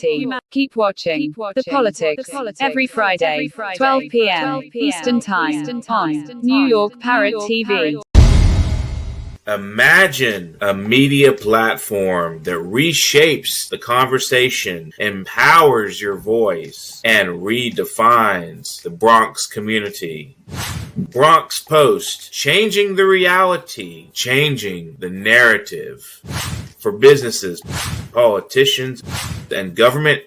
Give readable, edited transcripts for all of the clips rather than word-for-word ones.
humanity. Keep watching The Politics every Friday, 12 p.m. Eastern Time on New York Parrot TV. Imagine a media platform that reshapes the conversation, empowers your voice, and redefines the Bronx community. Bronx Post, changing the reality, changing the narrative for businesses, politicians, and government.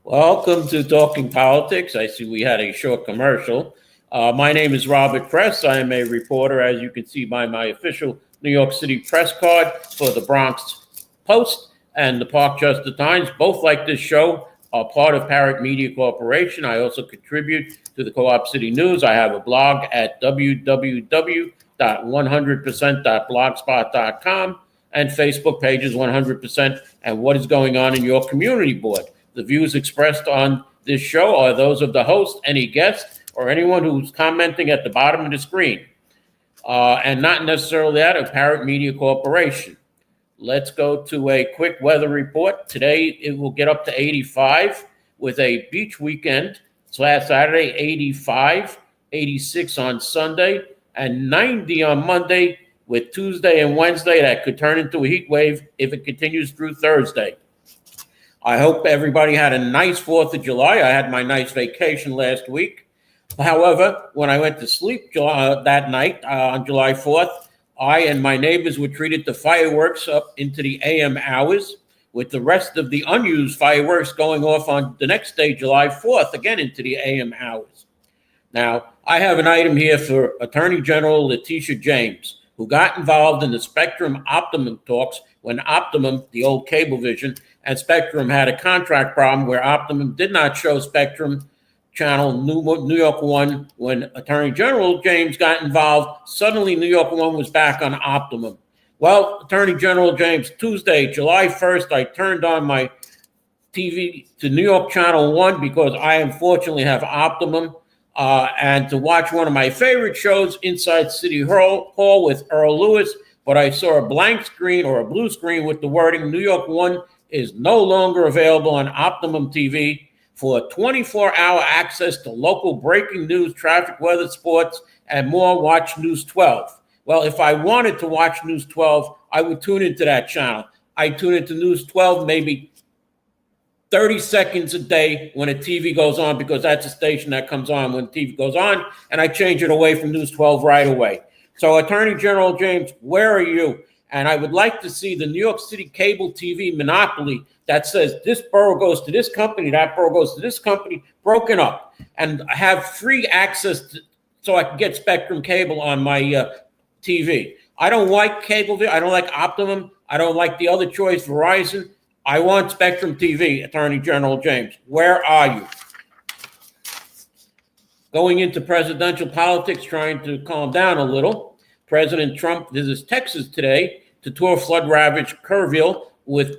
Welcome to Talking Politics. I see we had a short commercial. My name is Robert Press. I am a reporter, as you can see by my official New York City press card for the Bronx Post and the Park-Chester Times. Both, like this show, are part of Parrot Media Corporation. I also contribute to the Co-op City News. I have a blog at www.100%.blogspot.com and Facebook pages 100% and What is Going On in Your Community Board. The views expressed on this show are those of the host, any guest, or anyone who's commenting at the bottom of the screen, and not necessarily that of Parrot Media Corporation. Let's go to a quick weather report. Today, it will get up to 85 with a beach weekend. Last Saturday, 85, 86 on Sunday, and 90 on Monday, with Tuesday and Wednesday that could turn into a heat wave if it continues through Thursday. I hope everybody had a nice 4th of July. I had my nice vacation last week. However, when I went to sleep that night on July 4th, I and my neighbors were treated to fireworks up into the AM hours, with the rest of the unused fireworks going off on the next day, July 4th, again into the AM hours. Now, I have an item here for Attorney General Letitia James, who got involved in the Spectrum Optimum talks when Optimum, the old Cablevision, and Spectrum had a contract problem where Optimum did not show Spectrum Channel New York One. When Attorney General James got involved, suddenly New York One was back on Optimum. Well, Attorney General James, Tuesday, July 1st, I turned on my TV to New York Channel 1 because I unfortunately have Optimum, and to watch one of my favorite shows, Inside City Hall with Earl Lewis, but I saw a blank screen or a blue screen with the wording New York One is no longer available on Optimum TV for 24-hour access to local breaking news, traffic, weather, sports, and more. Watch News 12. Well, if I wanted to watch News 12, I would tune into that channel. I tune into News 12 maybe 30 seconds a day when a TV goes on, because that's a station that comes on when TV goes on, and I change it away from News 12 right away. So, Attorney General James, where are you? And I would like to see the New York City cable TV monopoly that says this borough goes to this company, that borough goes to this company, broken up, and have free access to, so I can get Spectrum cable on my TV. I don't like cable. I don't like Optimum. I don't like the other choice, Verizon. I want Spectrum TV, Attorney General James. Where are you? Going into presidential politics, trying to calm down a little, President Trump visits Texas today to tour flood-ravaged Kerrville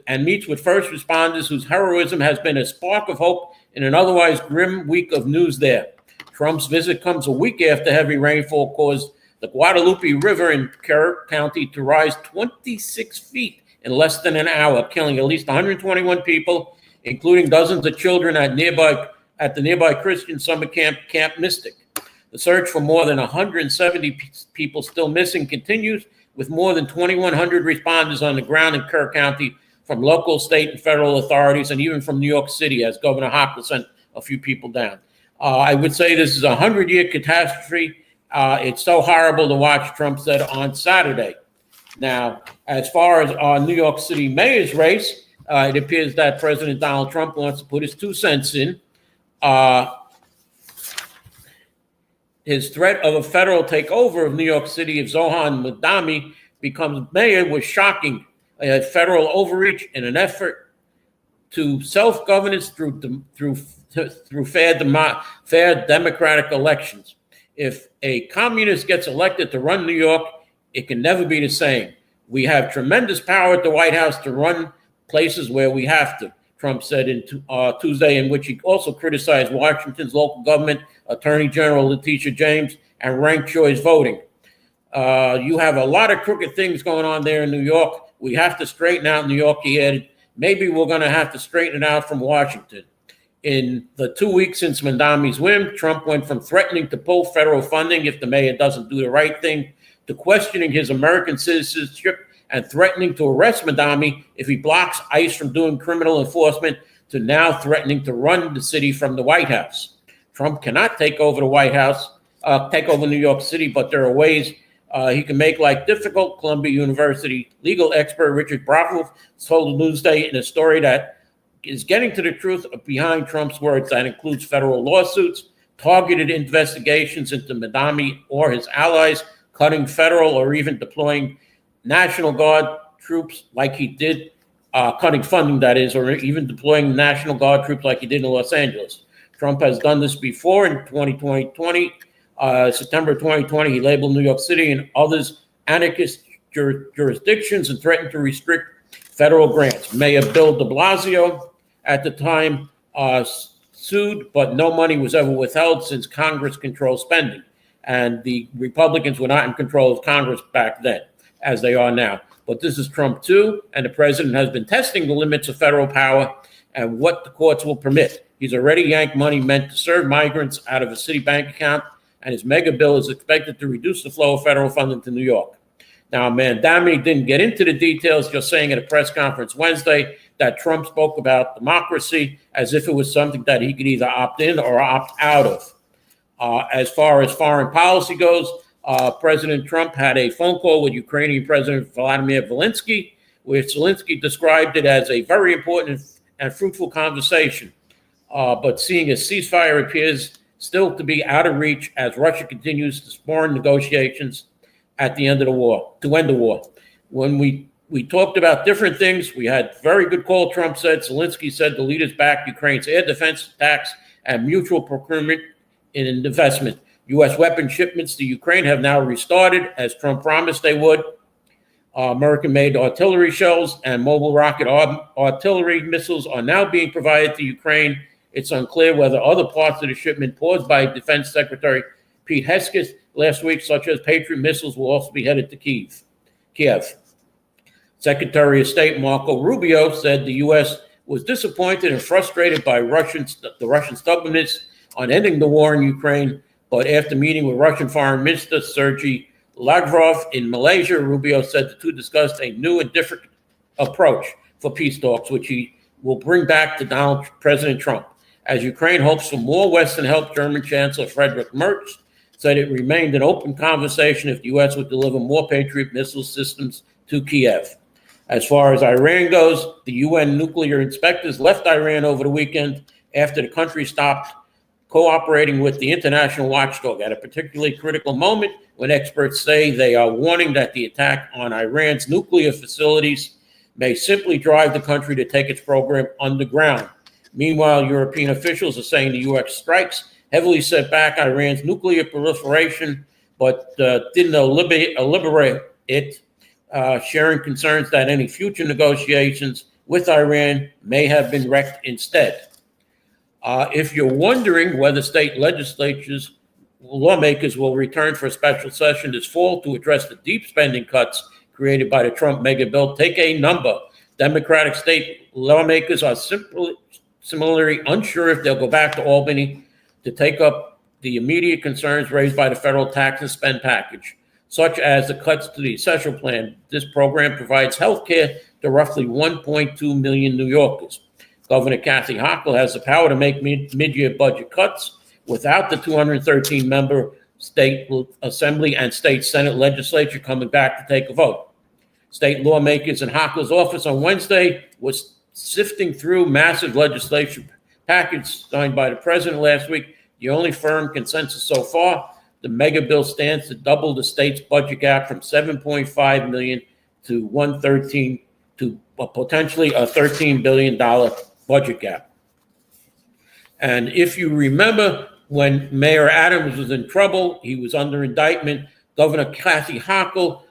and meets with first responders whose heroism has been a spark of hope in an otherwise grim week of news there. Trump's visit comes a week after heavy rainfall caused the Guadalupe River in Kerr County to rise 26 feet in less than an hour, killing at least 121 people, including dozens of children at the nearby Christian summer camp, Camp Mystic. The search for more than 170 people still missing continues, with more than 2,100 responders on the ground in Kerr County from local, state, and federal authorities, and even from New York City, as Governor Hochul sent a few people down. I would say this is a 100-year catastrophe. It's so horrible to watch, Trump said on Saturday. Now, as far as our New York City mayor's race, it appears that President Donald Trump wants to put his 2 cents in. His threat of a federal takeover of New York City if Zohan Madami becomes mayor was shocking. A federal overreach in an effort to self-governance through fair democratic elections. If a communist gets elected to run New York, it can never be the same. We have tremendous power at the White House to run places where we have to, Trump said in Tuesday, in which he also criticized Washington's local government, Attorney General Letitia James, and ranked choice voting. You have a lot of crooked things going on there in New York. We have to straighten out New York, he added. maybe we're going to have to straighten it out from Washington. In the 2 weeks since Mandami's whim, Trump went from threatening to pull federal funding if the mayor doesn't do the right thing to questioning his American citizenship and threatening to arrest Mandami if he blocks ICE from doing criminal enforcement, to now threatening to run the city from the White House. Trump cannot take over the White House, take over New York City, but there are ways he can make life difficult. Columbia University legal expert Richard Bravo told Newsday in a story that is getting to the truth behind Trump's words. That includes federal lawsuits, targeted investigations into Mandami or his allies, cutting federal or even deploying National Guard troops like he did, cutting funding, that is, or even deploying National Guard troops like he did in Los Angeles. Trump has done this before in 2020. September 2020, he labeled New York City and others anarchist jurisdictions and threatened to restrict federal grants. Mayor Bill de Blasio at the time sued, but no money was ever withheld since Congress controls spending. And the Republicans were not in control of Congress back then, as they are now. But this is Trump too, and the president has been testing the limits of federal power and what the courts will permit. He's already yanked money meant to serve migrants out of a city bank account, and his mega bill is expected to reduce the flow of federal funding to New York. Now, Mandami didn't get into the details, just saying at a press conference Wednesday that Trump spoke about democracy as if it was something that he could either opt in or opt out of. As far as foreign policy goes, President Trump had a phone call with Ukrainian President Vladimir Zelensky, where Zelensky described it as a very important and fruitful conversation. But seeing a ceasefire appears still to be out of reach as Russia continues to sporn negotiations at the end of the war, to end the war. When we talked about different things, we had very good call, Trump said. Zelensky said the leaders backed Ukraine's air defense attacks and mutual procurement in investment. U.S. weapon shipments to Ukraine have now restarted, as Trump promised they would. American-made artillery shells and mobile rocket artillery missiles are now being provided to Ukraine. It's unclear whether other parts of the shipment paused by Defense Secretary Pete Hegseth last week, such as Patriot missiles, will also be headed to Kiev. Secretary of State Marco Rubio said the U.S. was disappointed and frustrated by the Russian stubbornness on ending the war in Ukraine. But after meeting with Russian Foreign Minister Sergei Lavrov in Malaysia, Rubio said the two discussed a new and different approach for peace talks, which he will bring back to President Trump. As Ukraine hopes for more Western help, German Chancellor Friedrich Merz said it remained an open conversation if the U.S. would deliver more Patriot missile systems to Kiev. As far as Iran goes, the UN nuclear inspectors left Iran over the weekend after the country stopped cooperating with the international watchdog at a particularly critical moment when experts say they are warning that the attack on Iran's nuclear facilities may simply drive the country to take its program underground. Meanwhile, European officials are saying the U.S. strikes heavily set back Iran's nuclear proliferation, but didn't liberate it, sharing concerns that any future negotiations with Iran may have been wrecked instead. If you're wondering whether state legislatures, lawmakers will return for a special session this fall to address the deep spending cuts created by the Trump mega bill, take a number. Democratic state lawmakers are similarly unsure if they'll go back to Albany to take up the immediate concerns raised by the federal tax and spend package, such as the cuts to the essential plan. This program provides health care to roughly 1.2 million New Yorkers. Governor Kathy Hochul has the power to make mid-year budget cuts without the 213-member state assembly and state senate legislature coming back to take a vote. State lawmakers in Hochul's office on Wednesday was sifting through massive legislation package signed by the president last week. The only firm consensus so far, the mega bill stands to double the state's budget gap from $7.5 million to $113 to potentially a $13 billion budget gap. And if you remember, when Mayor Adams was in trouble, he was under indictment, Governor Kathy Hochul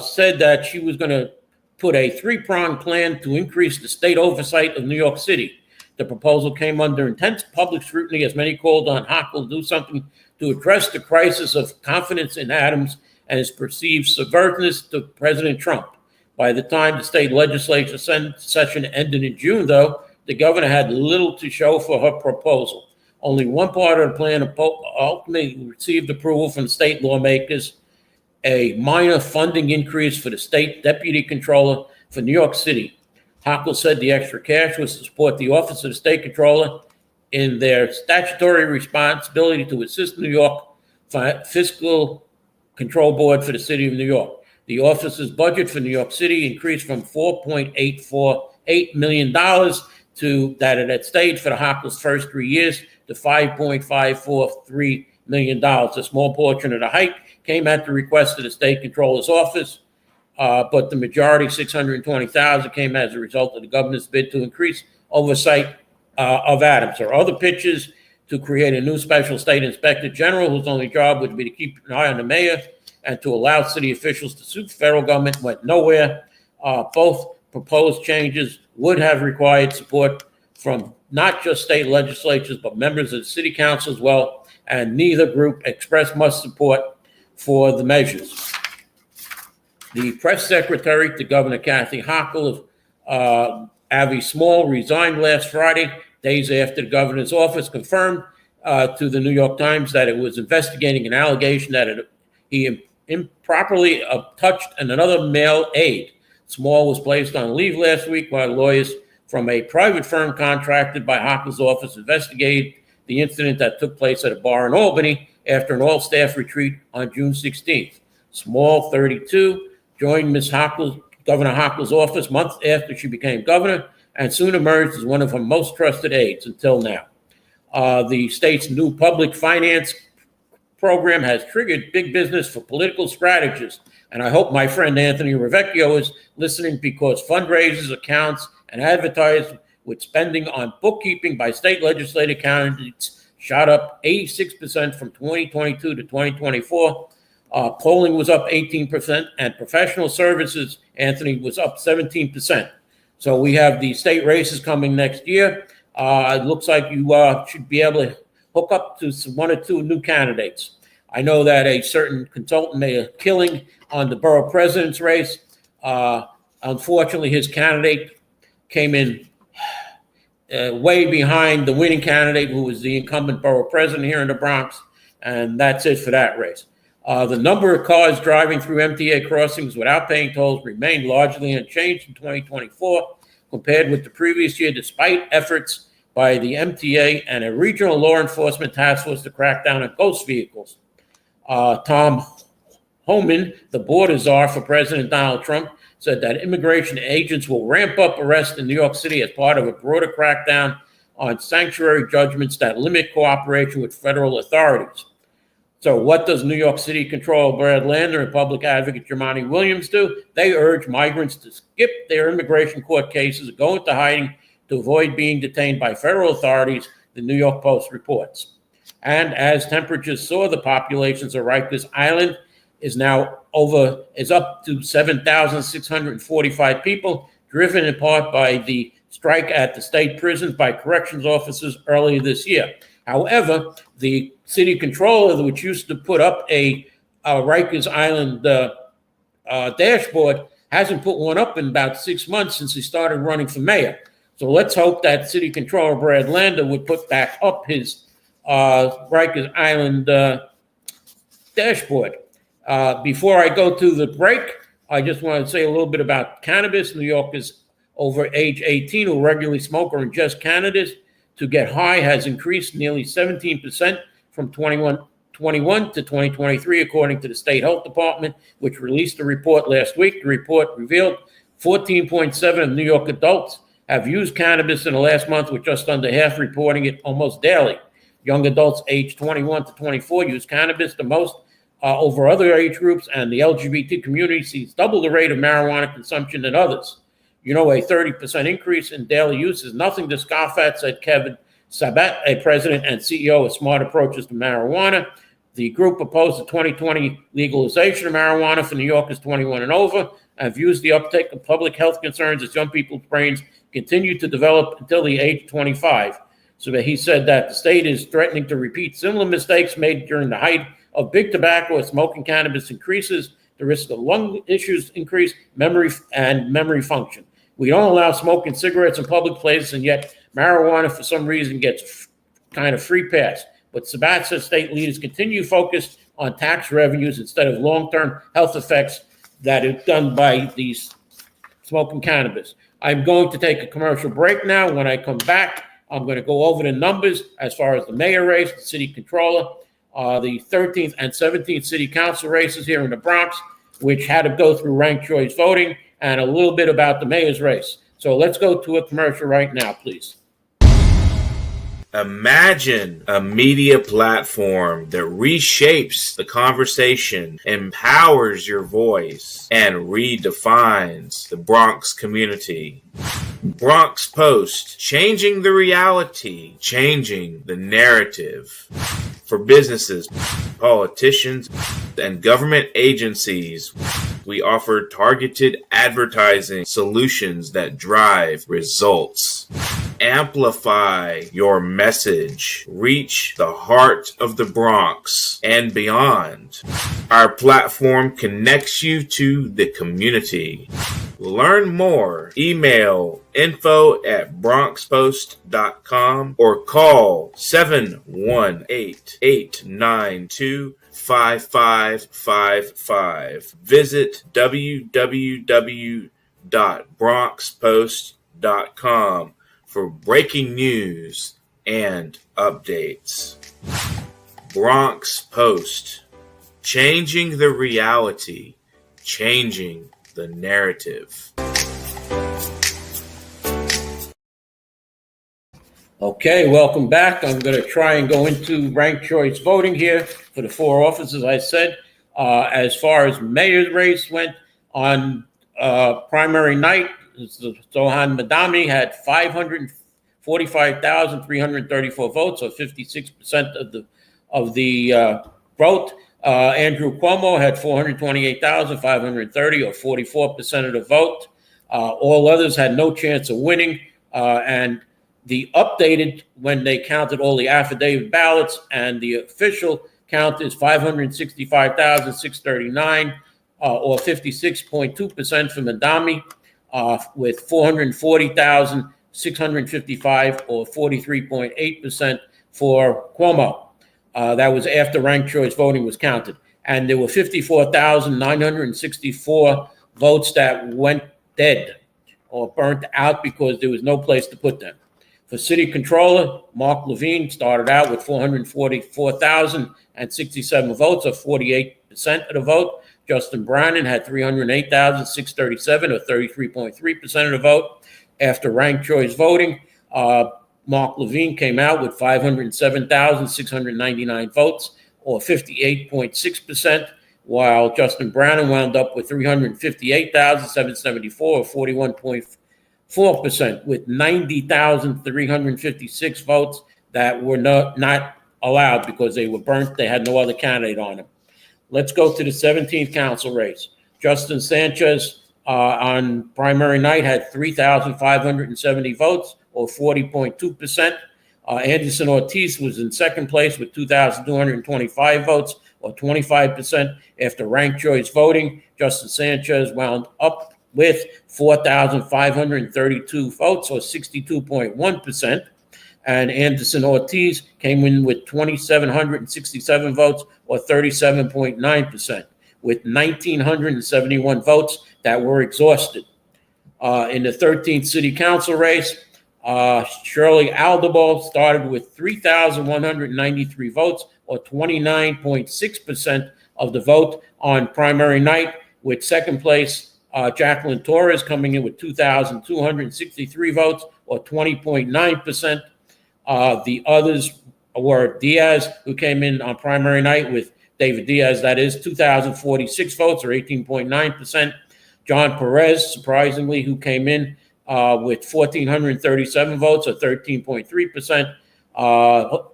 said that she was going to put a three-pronged plan to increase the state oversight of New York City. The proposal came under intense public scrutiny as many called on Hochul to do something to address the crisis of confidence in Adams and his perceived subversiveness to President Trump. By the time the state legislature session ended in June, though, the governor had little to show for her proposal. Only one part of the plan ultimately received approval from state lawmakers, a minor funding increase for the state deputy controller for New York City. Hochul said the extra cash was to support the office of the state controller in their statutory responsibility to assist New York Fiscal Control Board for the city of New York. The office's budget for New York City increased from $4.848 million to that it had stayed for the Hochul's first 3 years to $5.543 million. A small portion of the hike came at the request of the state controller's office, but the majority, $620,000, came as a result of the governor's bid to increase oversight of Adams. There are other pitches to create a new special state inspector general whose only job would be to keep an eye on the mayor and to allow city officials to sue the federal government went nowhere. Both proposed changes would have required support from not just state legislatures, but members of the city council as well, and neither group expressed much support for the measures. The press secretary to Governor Kathy Hochul of Avi Small resigned last Friday, days after the governor's office confirmed to the New York Times that it was investigating an allegation that he improperly touched another male aide. Small was placed on leave last week while lawyers from a private firm contracted by Hochul's office investigated the incident that took place at a bar in Albany after an all-staff retreat on June 16th. Small, 32, joined Governor Hochul's office months after she became governor and soon emerged as one of her most trusted aides until now. The state's new public finance program has triggered big business for political strategists. And I hope my friend Anthony Ravecchio is listening, because fundraisers, accounts, and advertising with spending on bookkeeping by state legislative candidates shot up 86% from 2022 to 2024. Polling was up 18%, and professional services, Anthony, was up 17%. So we have the state races coming next year. It looks like you should be able to hook up to one or two new candidates. I know that a certain consultant made a killing on the borough president's race. Unfortunately, his candidate came in way behind the winning candidate, who was the incumbent borough president here in the Bronx. And that's it for that race. The number of cars driving through MTA crossings without paying tolls remained largely unchanged in 2024 compared with the previous year, despite efforts by the MTA and a regional law enforcement task force to crack down on ghost vehicles. Tom Homan, the border czar for President Donald Trump, said that immigration agents will ramp up arrests in New York City as part of a broader crackdown on sanctuary judgments that limit cooperation with federal authorities. So what does New York City Controller Brad Lander and public advocate Jumaane Williams do? They urge migrants to skip their immigration court cases and go into hiding to avoid being detained by federal authorities, the New York Post reports. And as temperatures soar, the populations of Rikers Island is up to 7,645 people, driven in part by the strike at the state prisons by corrections officers earlier this year. However, the city controller, which used to put up a Rikers Island dashboard, hasn't put one up in about 6 months since he started running for mayor. So let's hope that city controller Brad Lander would put back up his Rikers Island dashboard. Before I go to the break, I just want to say a little bit about cannabis. New Yorkers over age 18 who regularly smoke or ingest cannabis to get high has increased nearly 17% from 2021 to 2023, according to the State Health Department, which released a report last week. The report revealed 14.7 of New York adults have used cannabis in the last month, with just under half reporting it almost daily. Young adults aged 21 to 24 use cannabis the most over other age groups, and the LGBT community sees double the rate of marijuana consumption than others. You know, a 30% increase in daily use is nothing to scoff at, said Kevin Sabat, a president and CEO of Smart Approaches to Marijuana. The group opposed the 2020 legalization of marijuana for New Yorkers 21 and over, and views the uptake of public health concerns as young people's brains continue to develop until the age of 25. So that he said that the state is threatening to repeat similar mistakes made during the height of big tobacco as smoking cannabis increases The risk of lung issues increase, memory function. We don't allow smoking cigarettes in public places, and yet marijuana, for some reason, gets kind of free pass. But Sabat says state leaders continue focused on tax revenues instead of long-term health effects that are done by these smoking cannabis. I'm going to take a commercial break now. When I come back, I'm going to go over the numbers as far as the mayor race, the city controller, the 13th and 17th city council races here in the Bronx, which had to go through ranked choice voting, and a little bit about the mayor's race. So let's go to a commercial right now, please. Imagine a media platform that reshapes the conversation, empowers your voice, and redefines the Bronx community. Bronx Post, changing the reality, changing the narrative. For businesses, politicians, and government agencies, we offer targeted advertising solutions that drive results. Amplify your message. Reach the heart of the Bronx and beyond. Our platform connects you to the community. Learn more. Email info@bronxpost.com or call 718-892-5555. Visit www.bronxpost.com for breaking news and updates. Bronx Post, changing the reality, changing the narrative. Okay, welcome back. I'm going to try and go into ranked choice voting here for the four offices I said. As far as mayor's race went, on primary night, Zohan Madami had 545,334 votes, or 56% of the vote. Andrew Cuomo had 428,530, or 44% of the vote. All others had no chance of winning, and the updated, when they counted all the affidavit ballots, and the official count is 565,639, or 56.2% for Madami, with 440,655, or 43.8% for Cuomo. That was after ranked choice voting was counted. And there were 54,964 votes that went dead or burnt out because there was no place to put them. For city controller, Mark Levine started out with 444,067 votes, or 48% of the vote. Justin Brannon had 308,637, or 33.3% of the vote. After ranked choice voting, Mark Levine came out with 507,699 votes, or 58.6%, while Justin Brannon wound up with 358,774, or 41.4%, with 90,356 votes that were not allowed because they were burnt. They had no other candidate on them. Let's go to the 17th council race. Justin Sanchez on primary night had 3,570 votes, or 40.2%. Anderson Ortiz was in second place with 2,225 votes, or 25%. After ranked choice voting, Justin Sanchez wound up with 4,532 votes, or 62.1%. And Anderson Ortiz came in with 2,767 votes, or 37.9%, with 1,971 votes that were exhausted. In the 13th city council race, Shirley Aldebol started with 3,193 votes, or 29.6% of the vote on primary night, with second place Jacqueline Torres coming in with 2,263 votes, or 20.9%. The others were Diaz, who came in on primary night with David Diaz, that is 2,046 votes, or 18.9%. John Perez, surprisingly, who came in with 1,437 votes, or 13.3%.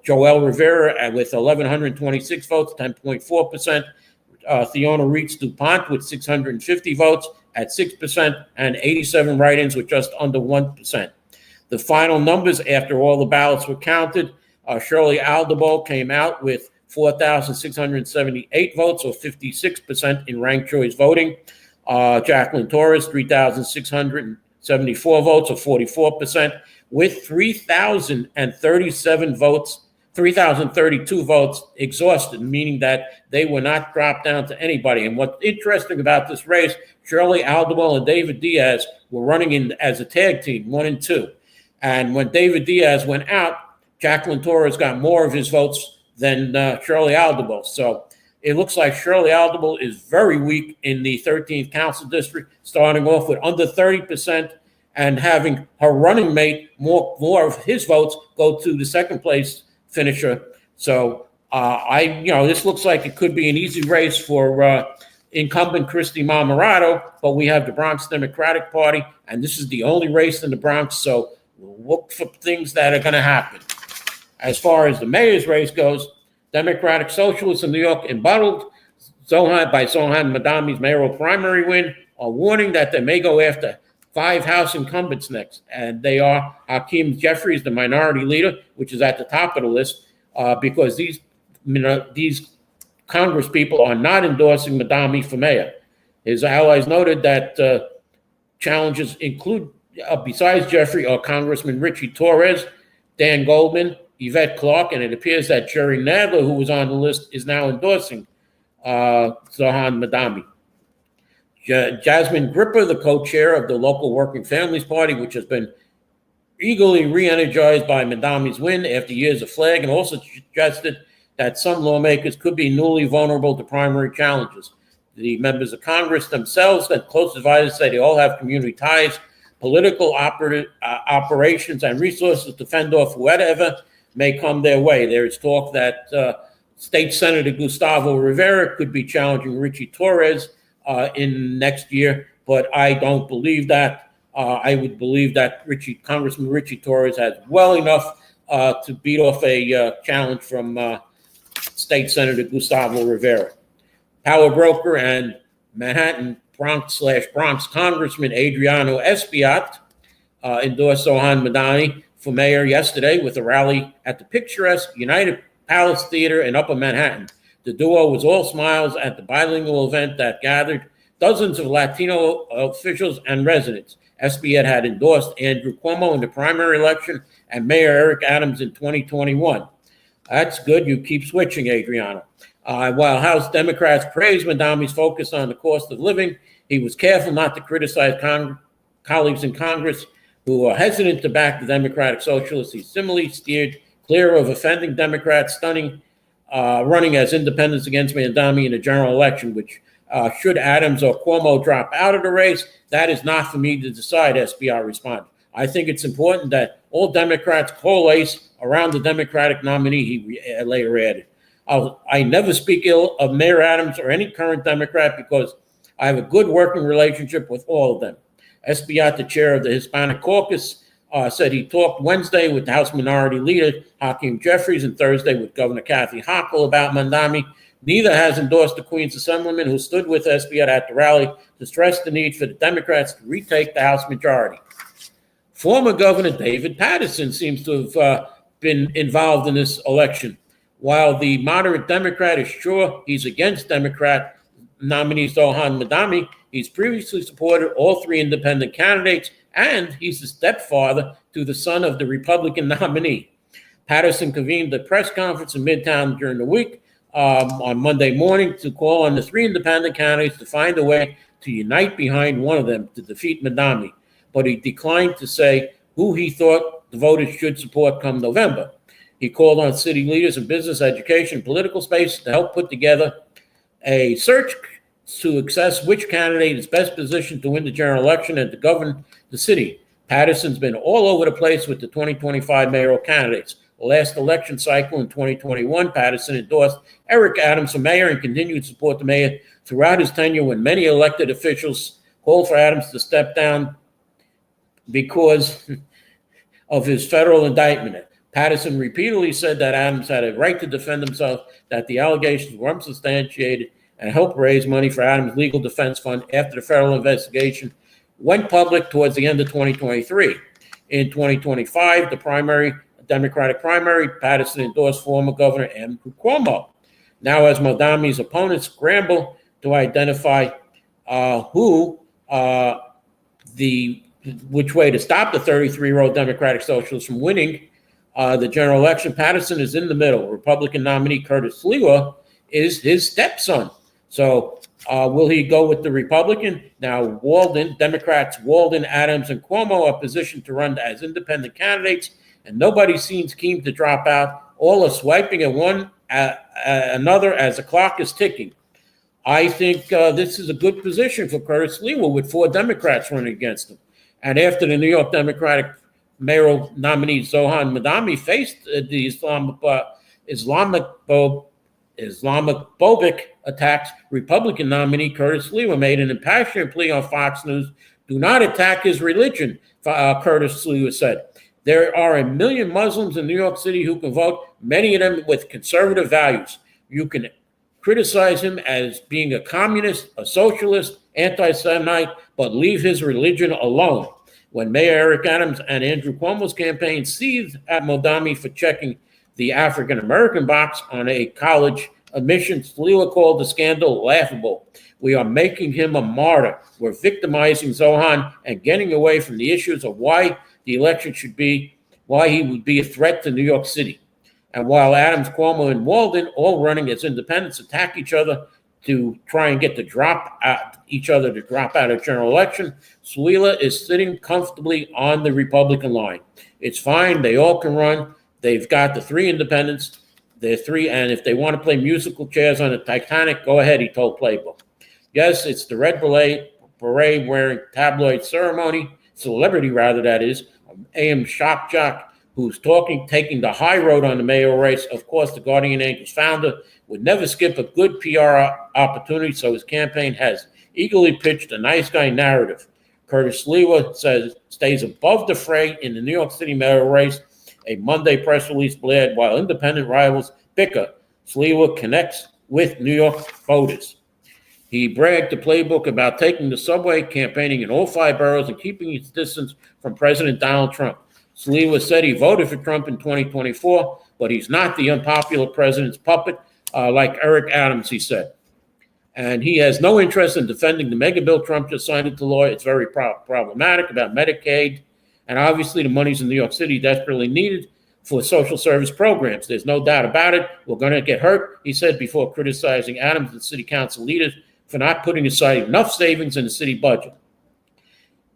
Joel Rivera with 1,126 votes, 10.4%. Theona Reitz DuPont with 650 votes at 6%, and 87 write-ins with just under 1%. The final numbers after all the ballots were counted, Shirley Aldebol came out with 4,678 votes, or 56% in ranked choice voting. Jacqueline Torres, 3,674 votes, or 44%, with 3,037 votes, 3,032 votes exhausted, meaning that they were not dropped down to anybody. And what's interesting about this race, Shirley Aldwell and David Diaz were running in as a tag team, 1 and 2. And when David Diaz went out, Jacqueline Torres got more of his votes than Shirley Aldwell. So it looks like Shirley Aldwell is very weak in the 13th Council District, starting off with under 30% and having her running mate more of his votes go to the second place finisher. So this looks like it could be an easy race for incumbent Christy Marmorato, but we have the Bronx Democratic Party, and this is the only race in the Bronx, so look for things that are going to happen. As far as the mayor's race goes, Democratic Socialists in New York, embattled by Zohan Madami's mayoral primary win, are warning that they may go after 5 House incumbents next, and they are Hakeem Jeffries, the minority leader, which is at the top of the list, because these Congress people are not endorsing Madami for mayor. His allies noted that challenges include, besides Jeffrey, are Congressman Richie Torres, Dan Goldman, Yvette Clark, and it appears that Jerry Nadler, who was on the list, is now endorsing Zohan Madami. Jasmine Gripper, the co-chair of the local Working Families Party, which has been eagerly re-energized by Madami's win after years of flag, and also suggested that some lawmakers could be newly vulnerable to primary challenges. The members of Congress themselves and close advisors say they all have community ties, political operations, and resources to fend off whatever may come their way. There is talk that State Senator Gustavo Rivera could be challenging Richie Torres in next year, but I don't believe that. I would believe that Congressman Richie Torres has well enough to beat off a challenge from State Senator Gustavo Rivera. Power broker and Manhattan Bronx Congressman Adriano Espaillat endorsed Zohan Madami for mayor yesterday with a rally at the picturesque United Palace Theater in Upper Manhattan. The duo was all smiles at the bilingual event that gathered dozens of Latino officials and residents. Espaillat had endorsed Andrew Cuomo in the primary election and Mayor Eric Adams in 2021. That's good. You keep switching, Adriano. While House Democrats praised Madami's focus on the cost of living, he was careful not to criticize colleagues in Congress who are hesitant to back the Democratic Socialists. He similarly steered clear of offending Democrats running as independents against Madami in the general election, which should Adams or Cuomo drop out of the race, that is not for me to decide, SBR responded. I think it's important that all Democrats coalesce around the Democratic nominee, he later added. I never speak ill of Mayor Adams or any current Democrat because I have a good working relationship with all of them. Espaillat, the chair of the Hispanic Caucus, said he talked Wednesday with the House Minority Leader Hakeem Jeffries and Thursday with Governor Kathy Hochul about Madami. Neither has endorsed the Queens Assemblyman who stood with Espaillat at the rally to stress the need for the Democrats to retake the House majority. Former Governor David Paterson seems to have been involved in this election. While the moderate Democrat is sure he's against Democrat nominee Zohan Madami, he's previously supported all 3 independent candidates, and he's the stepfather to the son of the Republican nominee. Paterson convened a press conference in Midtown during the week on Monday morning to call on the 3 independent candidates to find a way to unite behind one of them to defeat Madami, but he declined to say who he thought the voters should support come November. He called on city leaders in business, education, and political space to help put together a search to assess which candidate is best positioned to win the general election and to govern the city. Paterson's been all over the place with the 2025 mayoral candidates. The last election cycle in 2021, Paterson endorsed Eric Adams for mayor and continued to support the mayor throughout his tenure when many elected officials called for Adams to step down because of his federal indictment. Paterson repeatedly said that Adams had a right to defend himself, that the allegations were unsubstantiated, and helped raise money for Adams' legal defense fund after the federal investigation went public towards the end of 2023. In 2025, the Democratic primary, Paterson endorsed former Governor Andrew Cuomo. Now, as Madami's opponents scramble to identify which way to stop the 33-year-old Democratic Socialist from winning the general election, Patterson is in the middle. Republican nominee Curtis Sliwa is his stepson. So will he go with the Republican? Now, Democrats Walden, Adams, and Cuomo are positioned to run as independent candidates, and nobody seems keen to drop out. All are swiping at one another as the clock is ticking. I think this is a good position for Curtis Sliwa with 4 Democrats running against him. And after the New York Democratic mayoral nominee Zohan Madami faced the Islamophobic attacks, Republican nominee Curtis Sliwa made an impassioned plea on Fox News. Do not attack his religion, Curtis Sliwa said. There are 1 million Muslims in New York City who can vote, many of them with conservative values. You can criticize him as being a communist, a socialist, anti-Semite, but leave his religion alone. When Mayor Eric Adams and Andrew Cuomo's campaign seized at Madami for checking the African-American box on a college admission, Sliwa called the scandal laughable. We are making him a martyr. We're victimizing Zohan and getting away from the issues of why the election should be, why he would be a threat to New York City. And while Adams, Cuomo, and Walden, all running as independents, attack each other to try and get to drop out of general election, Sliwa is sitting comfortably on the Republican line. It's fine. They all can run. They've got the 3 independents. They're 3, and if they want to play musical chairs on the Titanic, go ahead, he told Playboy. Yes, it's the red beret wearing tabloid celebrity, that is, AM shock jock who's taking the high road on the mayoral race. Of course, the Guardian Angels founder would never skip a good PR opportunity, so his campaign has eagerly pitched a nice guy narrative. Curtis Sliwa stays above the fray in the New York City mayoral race. A Monday press release blared while independent rivals bicker. Sliwa connects with New York voters. He bragged to Playbook about taking the subway, campaigning in all 5 boroughs, and keeping his distance from President Donald Trump. Sliwa said he voted for Trump in 2024, but he's not the unpopular president's puppet like Eric Adams, he said. And he has no interest in defending the mega bill Trump just signed into law. It's very problematic about Medicaid. And obviously the money's in New York City desperately needed for social service programs. There's no doubt about it. We're going to get hurt, he said, before criticizing Adams and city council leaders for not putting aside enough savings in the city budget.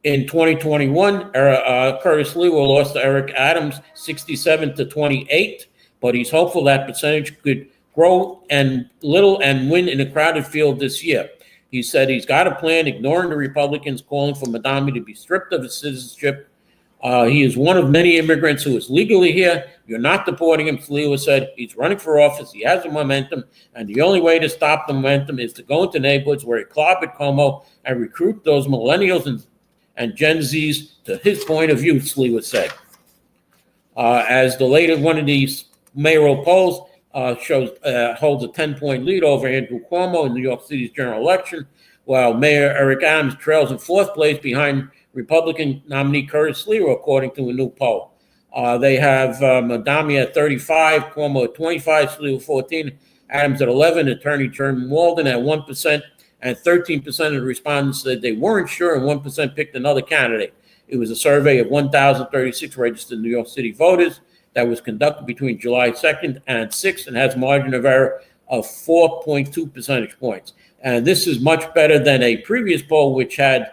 In 2021, Curtis Sliwa lost to Eric Adams 67-28, but he's hopeful that percentage could grow and win in a crowded field this year. He said he's got a plan, ignoring the Republicans calling for Madami to be stripped of his citizenship. He is one of many immigrants who is legally here. You're not deporting him, Sliwa said. He's running for office. He has a momentum, and the only way to stop the momentum is to go into neighborhoods where he clobbered Cuomo and recruit those millennials and Gen Zs to his point of view, Sliwa said. As the latest one of these mayoral polls holds a 10-point lead over Andrew Cuomo in New York City's general election, while Mayor Eric Adams trails in 4th place behind Republican nominee Curtis Sliwa, according to a new poll. They have Madami at 35, Cuomo at 25, Sliwa 14, Adams at 11, Attorney General Walden at 1%, and 13% of the respondents said they weren't sure, and 1% picked another candidate. It was a survey of 1,036 registered New York City voters that was conducted between July 2nd and 6th and has a margin of error of 4.2 percentage points. And this is much better than a previous poll, which had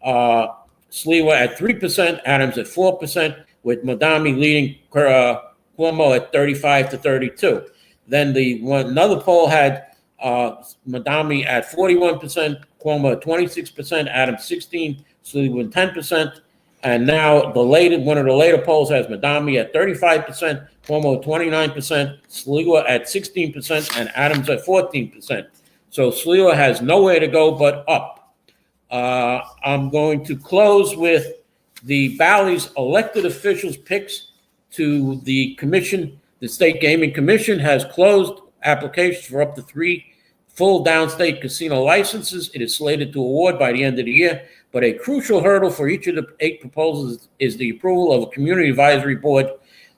Sliwa at 3%, Adams at 4%, with Madami leading Cuomo at 35-32. Then another poll had Madami at 41%, Cuomo at 26%, Adams 16%, Sliwa 10%. And now one of the later polls has Madami at 35%, Cuomo at 29%, Sliwa at 16%, and Adams at 14%. So Sliwa has nowhere to go but up. I'm going to close with the Bally's elected officials' picks to the commission. The State Gaming Commission has closed applications for up to 3 full downstate casino licenses. It is slated to award by the end of the year, but a crucial hurdle for each of the 8 proposals is the approval of a community advisory board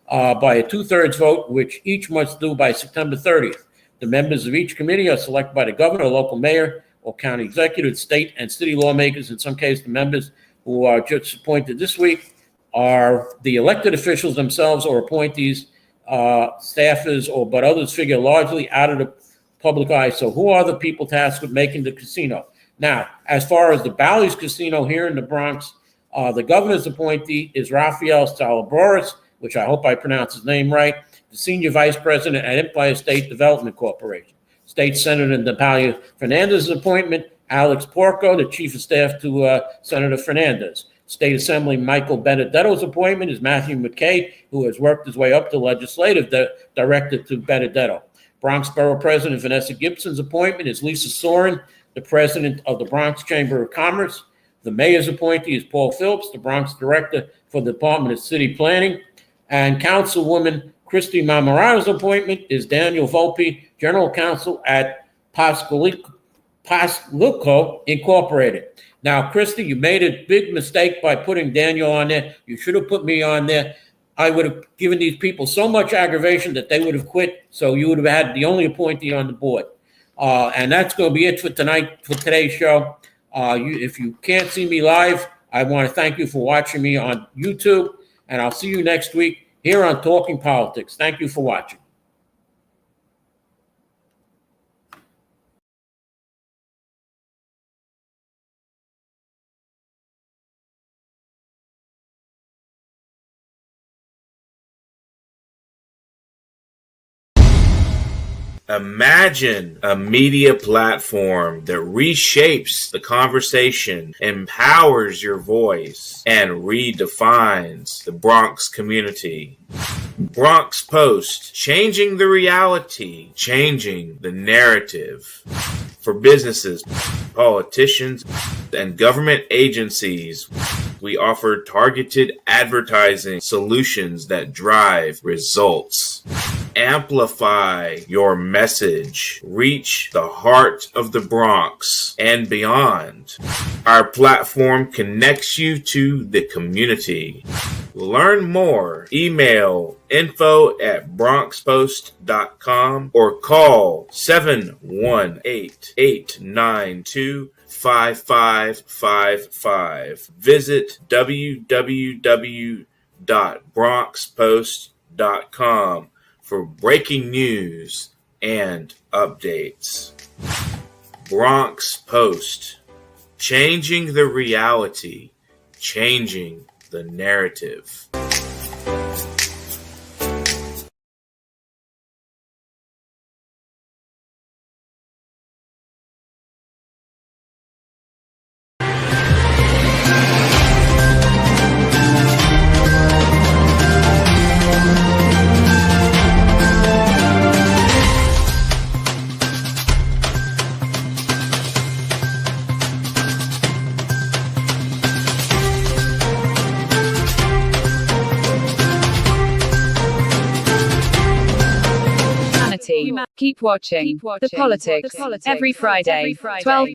by a 2/3 vote, which each must do by September 30th. The members of each committee are selected by the governor, local mayor, or county executive, state and city lawmakers. In some cases, the members who are just appointed this week are the elected officials themselves or appointees, staffers, but others figure largely out of the public eye. So who are the people tasked with making the casino? Now, as far as the Bally's Casino here in the Bronx, the governor's appointee is Rafael Salabroris, which I hope I pronounced his name right, the senior vice president at Empire State Development Corporation. State Senator Natalia Fernandez's appointment, Alex Porco, the chief of staff to Senator Fernandez. State Assembly Michael Benedetto's appointment is Matthew McKay, who has worked his way up to legislative director to Benedetto. Bronx Borough President Vanessa Gibson's appointment is Lisa Soren, the president of the Bronx Chamber of Commerce. The mayor's appointee is Paul Phillips, the Bronx director for the Department of City Planning. And Councilwoman Christy Marmorato's appointment is Daniel Volpe, general counsel at Pascaluco Incorporated. Now, Christy, you made a big mistake by putting Daniel on there. You should have put me on there. I would have given these people so much aggravation that they would have quit, so you would have had the only appointee on the board. And that's going to be it for today's show. If you can't see me live, I want to thank you for watching me on YouTube, and I'll see you next week here on Talking Politics. Thank you for watching. Imagine a media platform that reshapes the conversation, empowers your voice, and redefines the Bronx community. Bronx Post, changing the reality, changing the narrative. For businesses, politicians, and government agencies, we offer targeted advertising solutions that drive results. Amplify your message. Reach the heart of the Bronx and beyond. Our platform connects you to the community. Learn more. Email info@bronxpost.com or call 718-892-5555. Visit www.bronxpost.com for breaking news and updates. Bronx Post, changing the reality, changing the narrative. Keep watching The Politics every Friday, 12